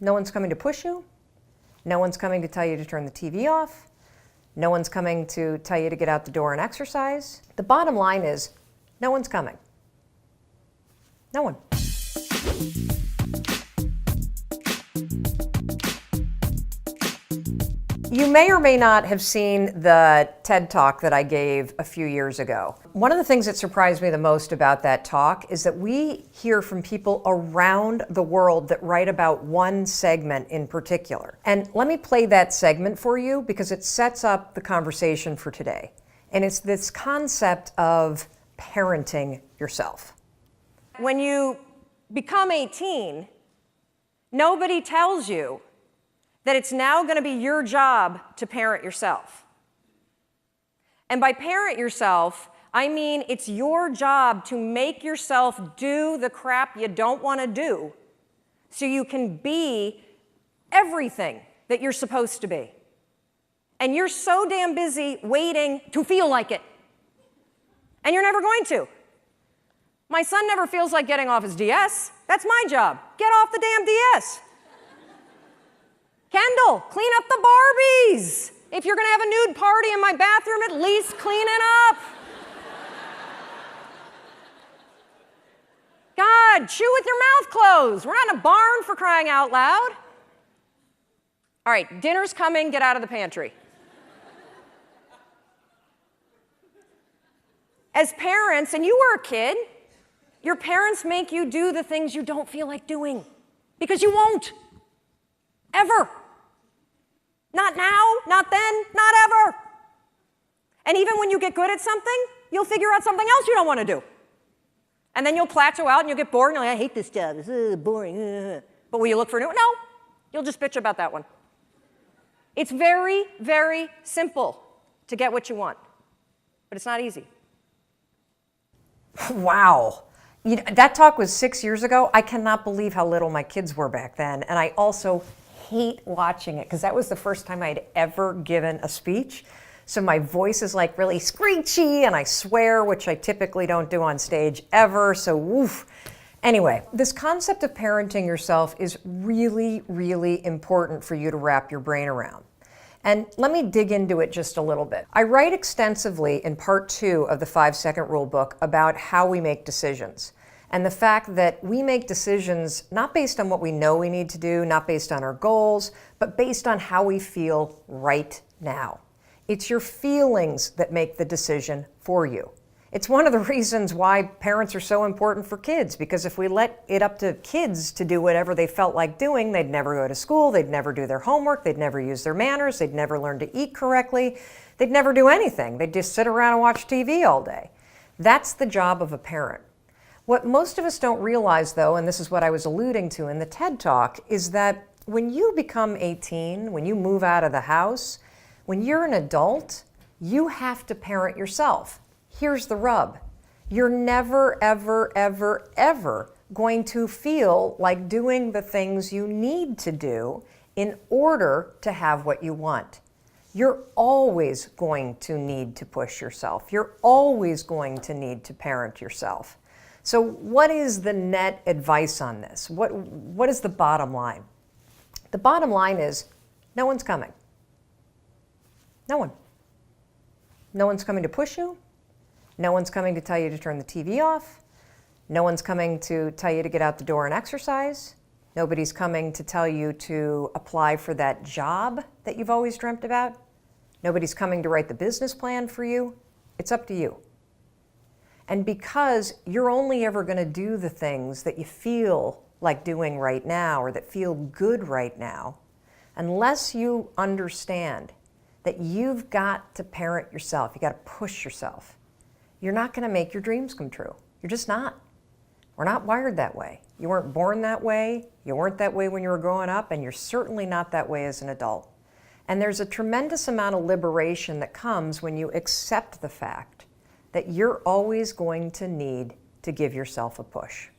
No one's coming to push you. No one's coming to tell you to turn the TV off. No one's coming to tell you to get out the door and exercise. The bottom line is, no one's coming. No one. You may or may not have seen the TED Talk that I gave a few years ago. One of the things that surprised me the most about that talk is that we hear from people around the world that write about one segment in particular. And let me play that segment for you because it sets up the conversation for today. And it's this concept of parenting yourself. When you become 18, nobody tells you that it's now going to be your job to parent yourself. And by parent yourself, I mean it's your job to make yourself do the crap you don't want to do so you can be everything that you're supposed to be. And you're so damn busy waiting to feel like it. And you're never going to. My son never feels like getting off his DS. That's my job. Get off the damn DS. Kendall, clean up the Barbies. If you're going to have a nude party in my bathroom, at least clean it up. God, chew with your mouth closed. We're not in a barn, for crying out loud. All right, dinner's coming. Get out of the pantry. As parents, and you were a kid, your parents make you do the things you don't feel like doing because you won't. Ever. Not now, not then, not ever. And even when you get good at something, you'll figure out something else you don't want to do. And then you'll plateau out and you'll get bored and you're like, I hate this job, it's boring. But will you look for a new one? No, you'll just bitch about that one. It's very, very simple to get what you want, but it's not easy. Wow. That talk was 6 years ago. I cannot believe how little my kids were back then. And I also hate watching it because that was the first time I'd ever given a speech. So my voice is like really screechy and I swear, which I typically don't do on stage ever. So woof. Anyway, this concept of parenting yourself is really, really important for you to wrap your brain around. And let me dig into it just a little bit. I write extensively in part 2 of the 5-Second Rule book about how we make decisions. And the fact that we make decisions not based on what we know we need to do, not based on our goals, but based on how we feel right now. It's your feelings that make the decision for you. It's one of the reasons why parents are so important for kids, because if we let it up to kids to do whatever they felt like doing, they'd never go to school, they'd never do their homework, they'd never use their manners, they'd never learn to eat correctly, they'd never do anything. They'd just sit around and watch TV all day. That's the job of a parent. What most of us don't realize, though, and this is what I was alluding to in the TED Talk, is that when you become 18, when you move out of the house, when you're an adult, you have to parent yourself. Here's the rub. You're never, ever, ever, ever going to feel like doing the things you need to do in order to have what you want. You're always going to need to push yourself. You're always going to need to parent yourself. So what is the net advice on this? What is the bottom line? The bottom line is no one's coming. No one. No one's coming to push you. No one's coming to tell you to turn the TV off. No one's coming to tell you to get out the door and exercise. Nobody's coming to tell you to apply for that job that you've always dreamt about. Nobody's coming to write the business plan for you. It's up to you. And because you're only ever going to do the things that you feel like doing right now or that feel good right now, unless you understand that you've got to parent yourself, you got to push yourself, you're not going to make your dreams come true. You're just not. We're not wired that way. You weren't born that way. You weren't that way when you were growing up, and you're certainly not that way as an adult. And there's a tremendous amount of liberation that comes when you accept the fact that you're always going to need to give yourself a push.